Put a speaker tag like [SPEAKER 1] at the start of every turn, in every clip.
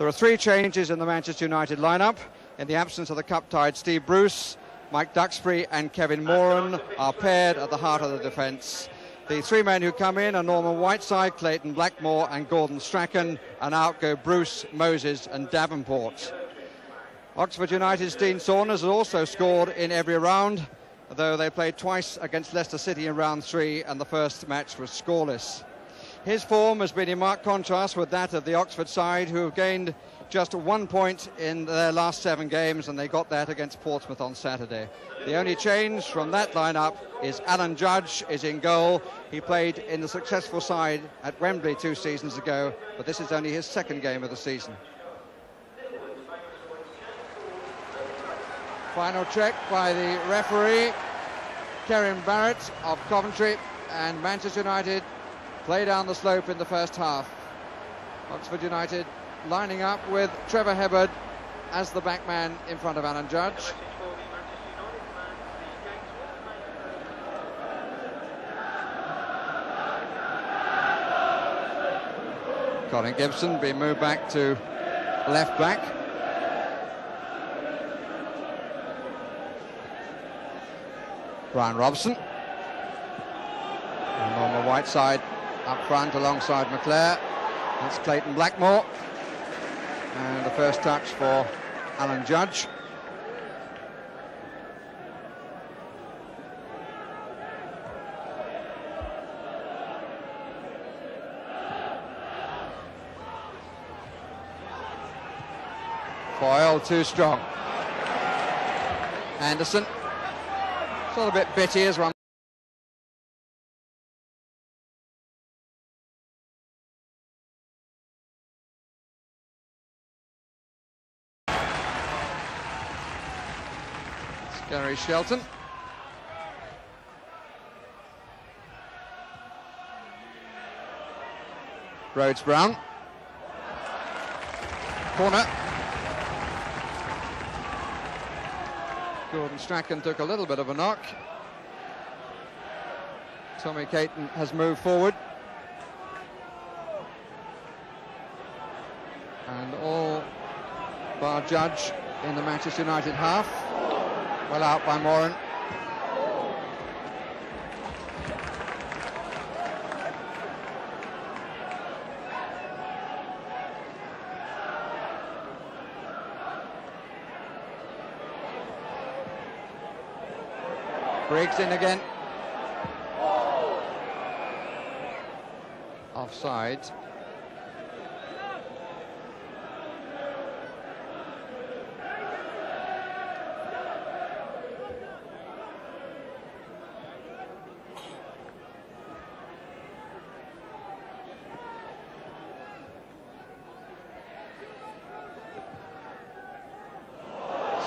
[SPEAKER 1] There are 3 changes in the Manchester United lineup. In the absence of the cup-tied Steve Bruce, Mike Duxbury and Kevin Moran are paired at the heart of the defence. The 3 men who come in are Norman Whiteside, Clayton Blackmore and Gordon Strachan, and out go Bruce, Moses and Davenport. Oxford United's Dean Saunders has also scored in every round, though they played twice against Leicester City in round 3 and the first match was scoreless. His form has been in marked contrast with that of the Oxford side, who have gained just 1 point in their last 7 games, and they got that against Portsmouth on Saturday. The only change from that lineup is Alan Judge is in goal. He played in the successful side at Wembley 2 seasons ago, but this is only his 2nd game of the season. Final check by the referee, Kieran Barrett of Coventry, and Manchester United play down the slope in the first half. Oxford United lining up with Trevor Hebbard as the backman in front of Alan Judge. Colin Gibson being moved back to left back. Brian Robson. And Norman Whiteside up front alongside McClare. That's Clayton Blackmore. And the first touch for Alan Judge. Foyle too strong. Anderson. Sort of a bit bitty as one. Gary Shelton. Rhodes Brown. Corner. Gordon Strachan took a little bit of a knock. Tommy Caton has moved forward. And all bar Judge in the Manchester United half. Well out by Moran. Briggs in again. Offside.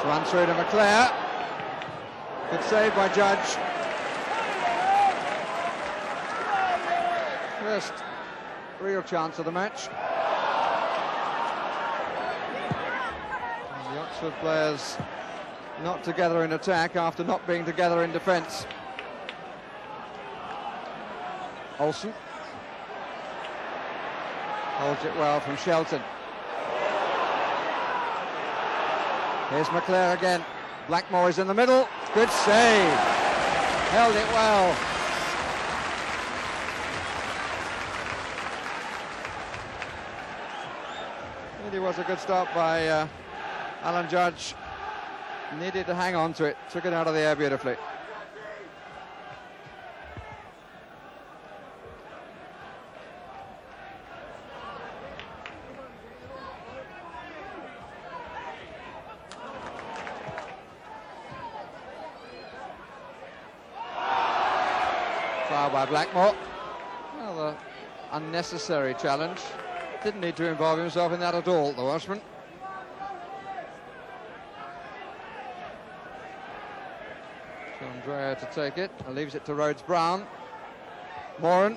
[SPEAKER 1] Run through to McClare. Good save by Judge. First real chance of the match. And the Oxford players not together in attack after not being together in defence. Olsen holds it well from Shelton. Here's McClare again. Blackmore is in the middle. Good save. Held it well. Really was a good stop by Alan Judge. Needed to hang on to it. Took it out of the air beautifully. Foul by Blackmore. Another unnecessary challenge. Didn't need to involve himself in that at all, the Welshman. John Dreyer to take it and leaves it to Rhodes Brown. Moran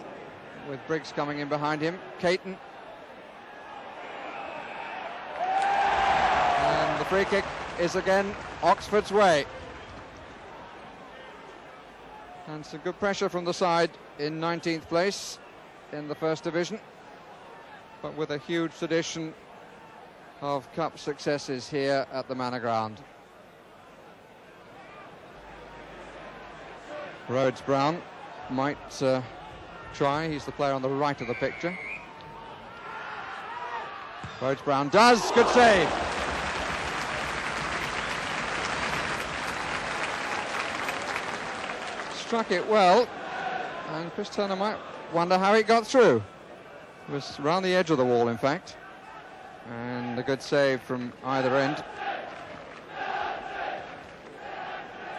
[SPEAKER 1] with Briggs coming in behind him. Caton. And the free kick is again Oxford's way. And some good pressure from the side in 19th place in the First Division, but with a huge tradition of cup successes here at the Manor Ground. Rhodes Brown might try. He's the player on the right of the picture. Rhodes Brown does. Good save. Struck it well, and Chris Turner might wonder how it got through. It was around the edge of the wall, in fact, and a good save from either end.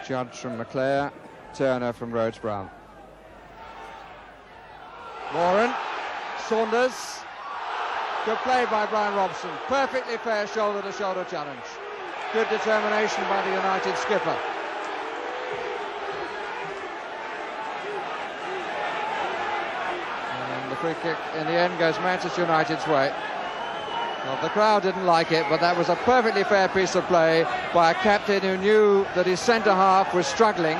[SPEAKER 1] Judge from McClare, Turner from Rhodes Brown. Moran, Saunders, good play by Brian Robson, perfectly fair shoulder-to-shoulder challenge. Good determination by the United skipper. And the free kick in the end goes Manchester United's way. Well, the crowd didn't like it, but that was a perfectly fair piece of play by a captain who knew that his centre-half was struggling,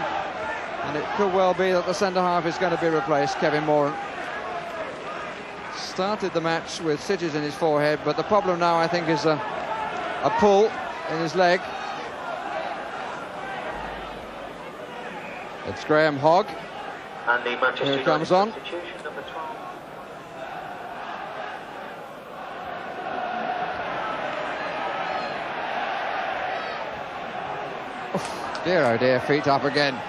[SPEAKER 1] and it could well be that the centre-half is going to be replaced, Kevin Moran. Started the match with stitches in his forehead, but the problem now, I think, is a pull in his leg. It's Graham Hogg
[SPEAKER 2] and the Manchester
[SPEAKER 1] who comes on.
[SPEAKER 2] Substitution, number 12.
[SPEAKER 1] Dear oh dear, feet up again.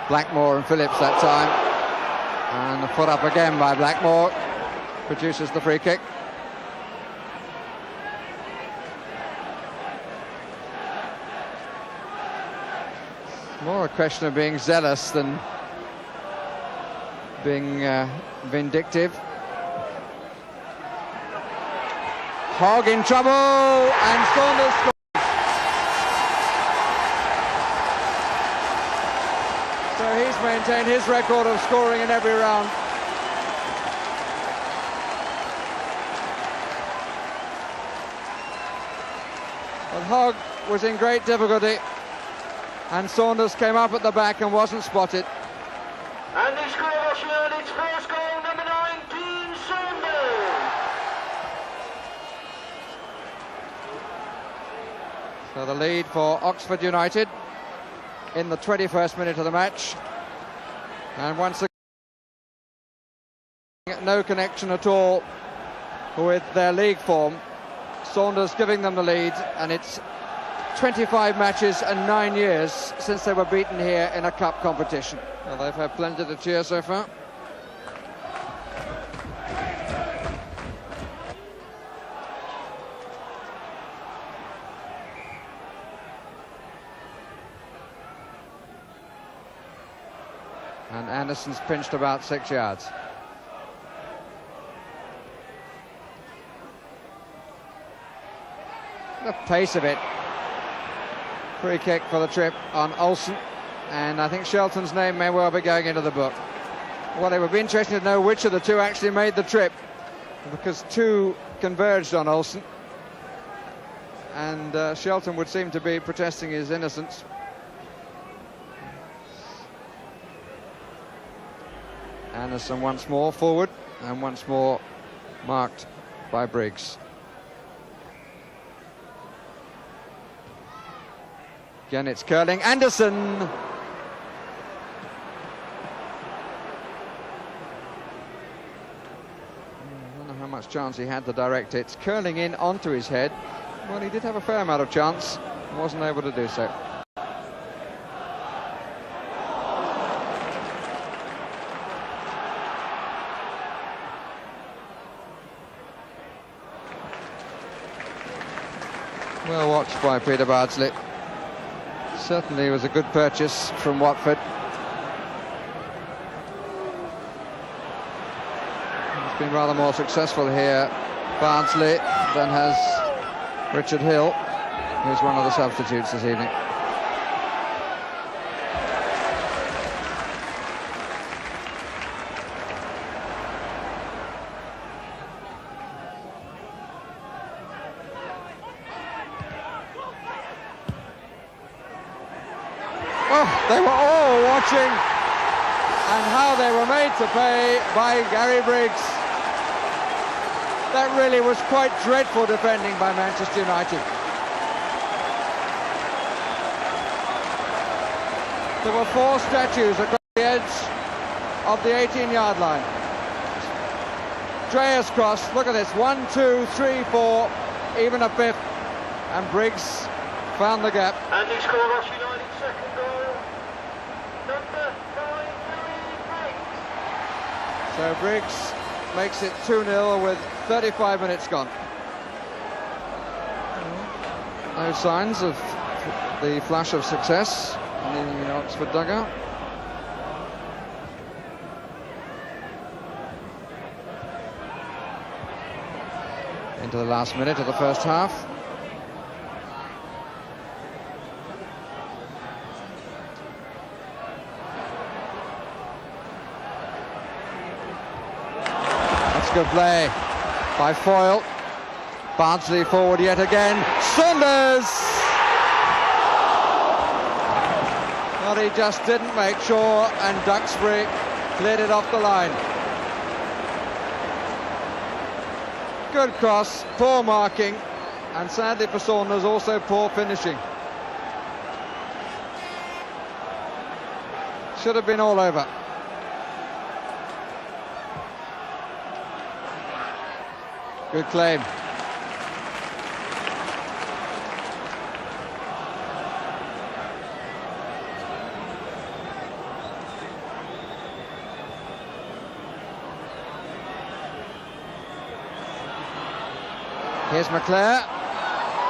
[SPEAKER 1] Blackmore and Phillips that time, and the foot up again by Blackmore. Produces the free kick. More a question of being zealous than being vindictive. Hogg in trouble, and Saunders scores. So he's maintained his record of scoring in every round. But Hogg was in great difficulty, and Saunders came up at the back and wasn't spotted.
[SPEAKER 2] And he scored United's first goal, number 19, Saunders.
[SPEAKER 1] So the lead for Oxford United in the 21st minute of the match. And once again, no connection at all with their league form. Saunders giving them the lead, and it's 25 matches and 9 years since they were beaten here in a cup competition. Well, they've had plenty to cheer so far. And Anderson's pinched about 6 yards. The pace of it. Free kick for the trip on Olsen, and I think Shelton's name may well be going into the book. Well, it would be interesting to know which of the two actually made the trip, because two converged on Olsen, and Shelton would seem to be protesting his innocence. Anderson once more forward, and once more marked by Briggs. Again, it's curling. Anderson! I don't know how much chance he had to direct it. It's curling in onto his head. Well, he did have a fair amount of chance, wasn't able to do so. Well watched by Peter Bardsley. Certainly was a good purchase from Watford. He's been rather more successful here, Bardsley, than has Richard Hill, who's one of the substitutes this evening. They were all watching, and how they were made to pay by Gary Briggs. That really was quite dreadful defending by Manchester United. There were 4 statues across the edge of the 18-yard line. Drea's cross, look at this, 1, 2, 3, 4, even a 5th, and Briggs found the gap.
[SPEAKER 2] And he scored Ross United's second goal, number 9, Briggs.
[SPEAKER 1] So Briggs makes it 2-0 with 35 minutes gone. No signs of the flash of success in the Oxford dugout. Into the last minute of the first half. That's good play by Foyle. Bardsley forward yet again. Saunders! But he just didn't make sure, and Duxbury cleared it off the line. Good cross, poor marking, and sadly for Saunders, also poor finishing. Should have been all over. Good claim. Here's McClare,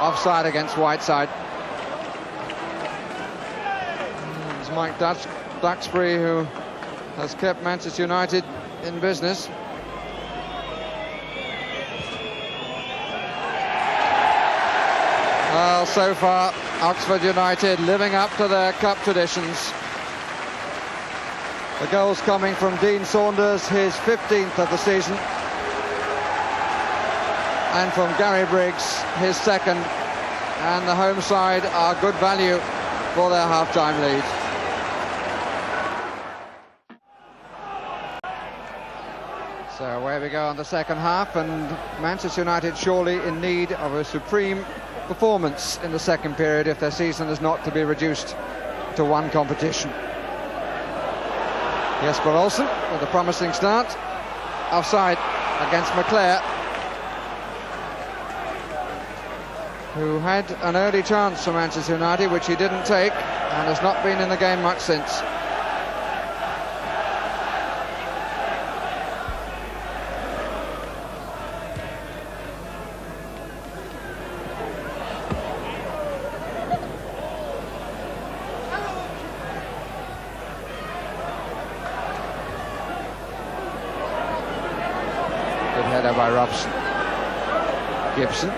[SPEAKER 1] offside against Whiteside. It's Mike Duxbury who has kept Manchester United in business. Well, so far, Oxford United living up to their cup traditions. The goals coming from Dean Saunders, his 15th of the season. And from Gary Briggs, his 2nd, and the home side are good value for their half-time lead. So away we go on the second half, and Manchester United surely in need of a supreme performance in the second period if their season is not to be reduced to one competition. Jesper Olsen with a promising start, offside against McClare, who had an early chance for Manchester United, which he didn't take, and has not been in the game much since. Good header by Robson. Gibson.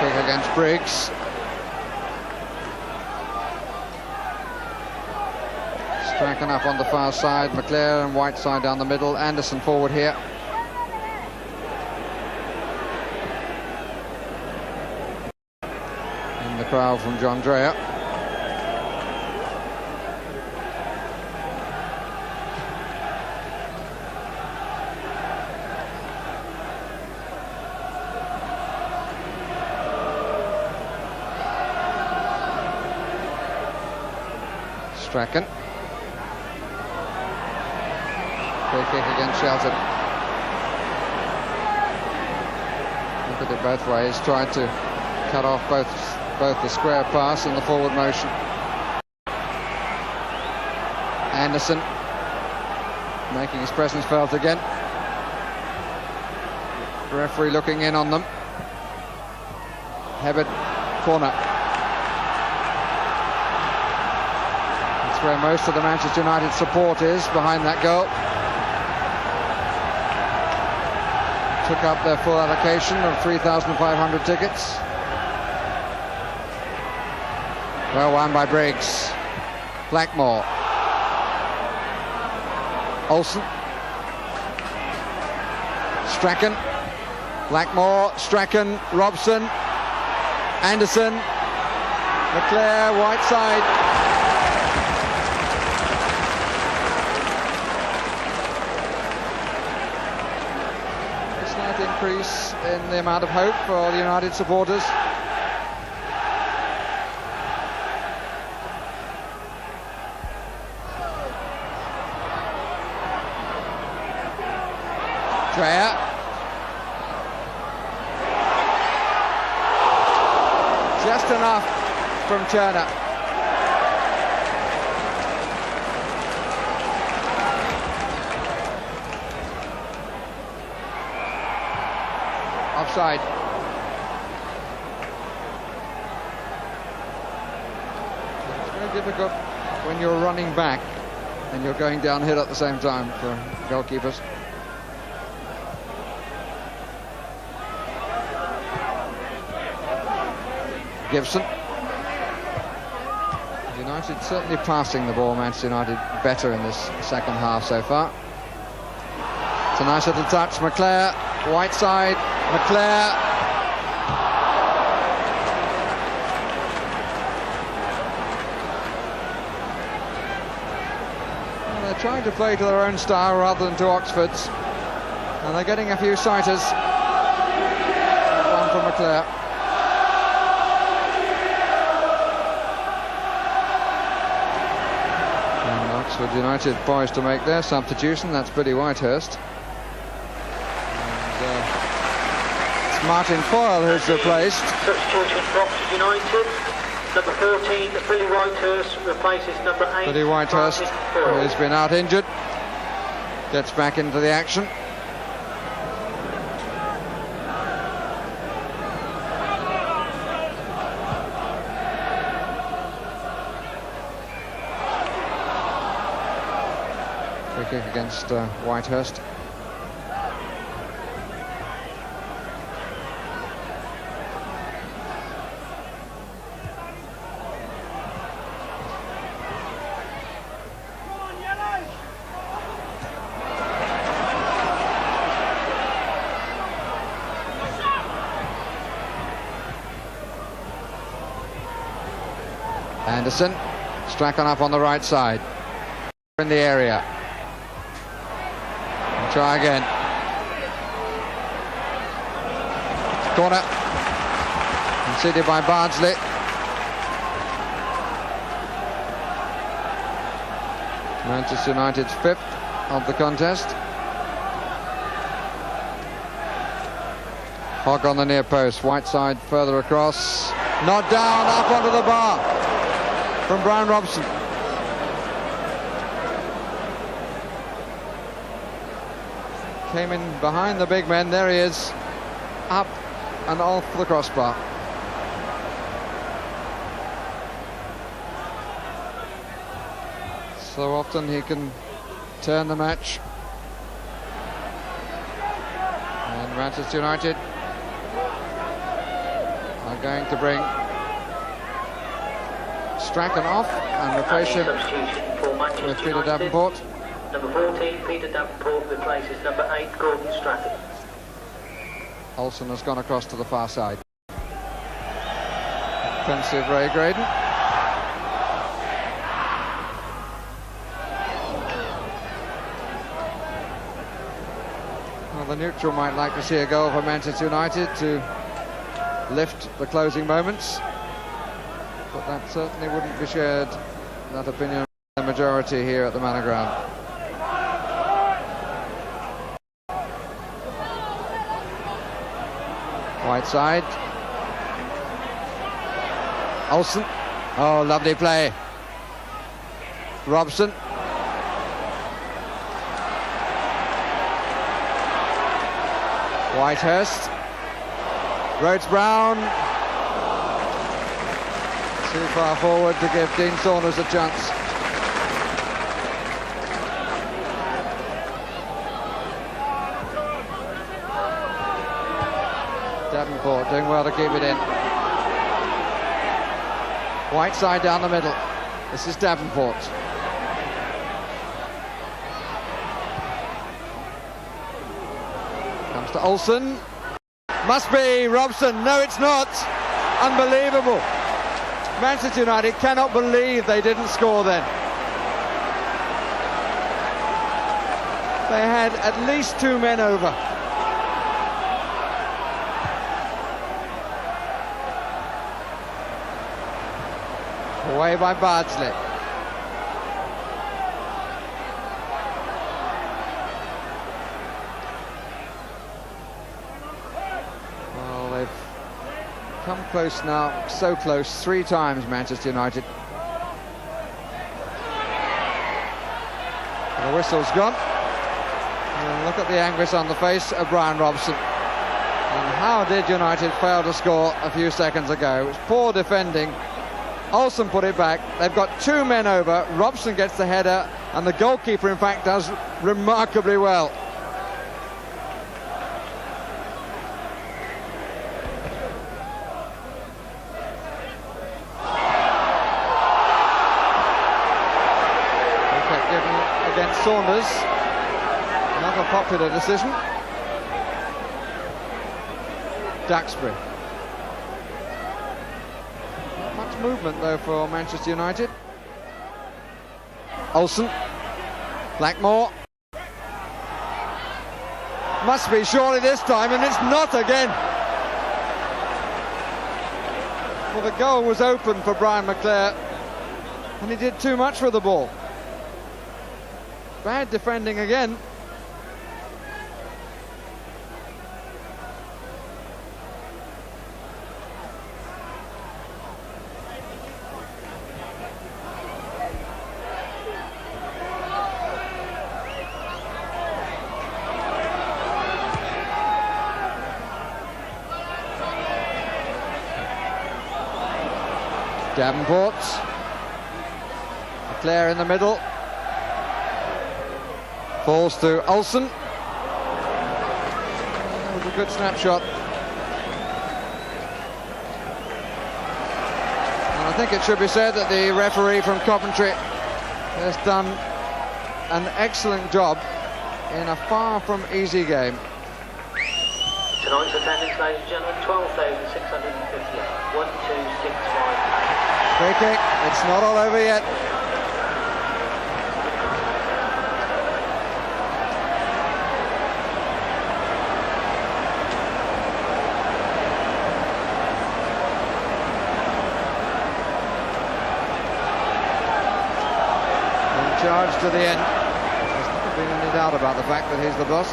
[SPEAKER 1] Against Briggs. Strachan up on the far side, McClare and Whiteside down the middle, Anderson forward here. In the crowd from John Dreher. Strachan. Free kick against Shelton. Look at it both ways, tried to cut off both the square pass and the forward motion. Anderson making his presence felt again. The referee looking in on them. Hibbert, corner. Where most of the Manchester United support is, behind that goal. took up their full allocation of 3,500 tickets. Well won by Briggs. Blackmore. Olsen. Strachan. Blackmore. Strachan. Robson. Anderson. Leclerc. Whiteside. A slight increase in the amount of hope for the United supporters. Dreyer. Just enough from Turner. Offside. It's very difficult when you're running back and you're going downhill at the same time for goalkeepers. Gibson. United certainly passing the ball, Manchester United better in this second half so far. It's a nice little touch, McClare, Whiteside, McClare. Well, they're trying to play to their own style rather than to Oxford's, and they're getting a few sighters. One for McClare. Oxford United poised to make their substitution. That's Billy Whitehurst. And, it's Martin Foyle who's replaced.
[SPEAKER 2] Substitution for Oxford United. Number 14, Billy Whitehurst replaces number 8.
[SPEAKER 1] Billy Whitehurst, who's been out injured, gets back into the action. Kick against Whitehurst. Anderson, Strachan up on the right side. In the area. Try again. Corner. Conceded by Bardsley. Manchester United's 5th of the contest. Hogg on the near post. Whiteside further across. Not down, up onto the bar from Brian Robson. Came in behind the big men. There he is, up and off the crossbar. So often he can turn the match. And Manchester United are going to bring Strachan off and replace him with Peter Davenport.
[SPEAKER 2] Number 14, Peter Davenport replaces number 8, Gordon Strachan.
[SPEAKER 1] Olsen has gone across to the far side. Defensive Ray Graydon. Well, the neutral might like to see a goal for Manchester United to lift the closing moments, but that certainly wouldn't be shared, that opinion, by the majority here at the Manor Ground. Whiteside. Olsen. Oh, lovely play. Robson. Whitehurst. Rhodes-Brown. Too far forward to give Dean Saunders a chance. Davenport doing well to keep it in. Whiteside down the middle. This is Davenport. Comes to Olsen. Must be Robson. No, it's not. Unbelievable. Manchester United cannot believe they didn't score then. They had at least 2 men over. Away by Bardsley. Well, they've come close now, so close, 3 times, Manchester United. The whistle's gone. And look at the anguish on the face of Brian Robson. And how did United fail to score a few seconds ago? It was poor defending. Olsen put it back. They've got 2 men over. Robson gets the header, and the goalkeeper, in fact, does remarkably well. Okay, given against Saunders. Not a popular decision. Duxbury. Much movement though for Manchester United. Olsen. Blackmore. Must be surely this time, and it's not again. Well, the goal was open for Brian McClare, and he did too much with the ball. Bad defending again. Davenport. McClare in the middle. Falls to Olsen. That was a good snapshot. And I think it should be said that the referee from Coventry has done an excellent job in a far from easy game.
[SPEAKER 2] Tonight's attendance, ladies and gentlemen, 12,658. 1265.
[SPEAKER 1] Free kick, it's not all over yet. In charge to the end. There's not been any doubt about the fact that he's the boss.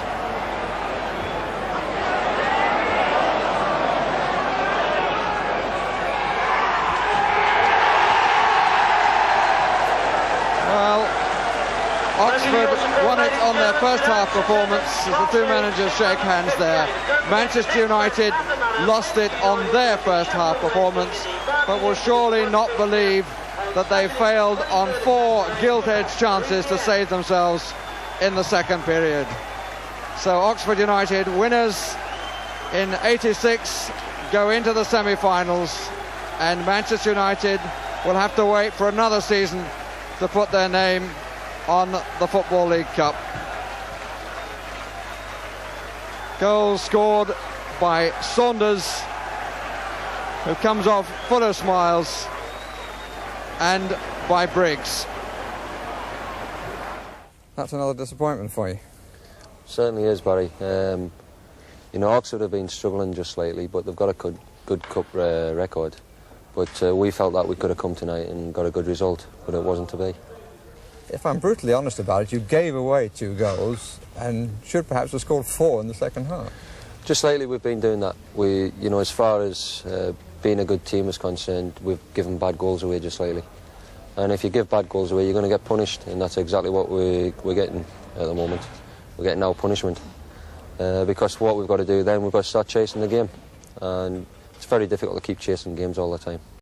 [SPEAKER 1] Oxford won it on their first half performance as the 2 managers shake hands there. Manchester United lost it on their first half performance, but will surely not believe that they failed on 4 gilt-edged chances to save themselves in the second period. So Oxford United, winners in '86, go into the semi-finals, and Manchester United will have to wait for another season to put their name on the Football League Cup. Goals scored by Saunders, who comes off full of smiles, and by Briggs. That's another disappointment for you.
[SPEAKER 3] Certainly is, Barry. You know, Oxford have been struggling just lately, but they've got a good cup record. But we felt that we could have come tonight and got a good result, but it wasn't to be.
[SPEAKER 4] If I'm brutally honest about it, you gave away 2 goals and should perhaps have scored 4 in the second half.
[SPEAKER 3] Just lately we've been doing that. We, you know, as far as being a good team is concerned, we've given bad goals away just lately. And if you give bad goals away, you're going to get punished, and that's exactly what we're getting at the moment. We're getting our punishment. Because what we've got to do then, we've got to start chasing the game. And it's very difficult to keep chasing games all the time.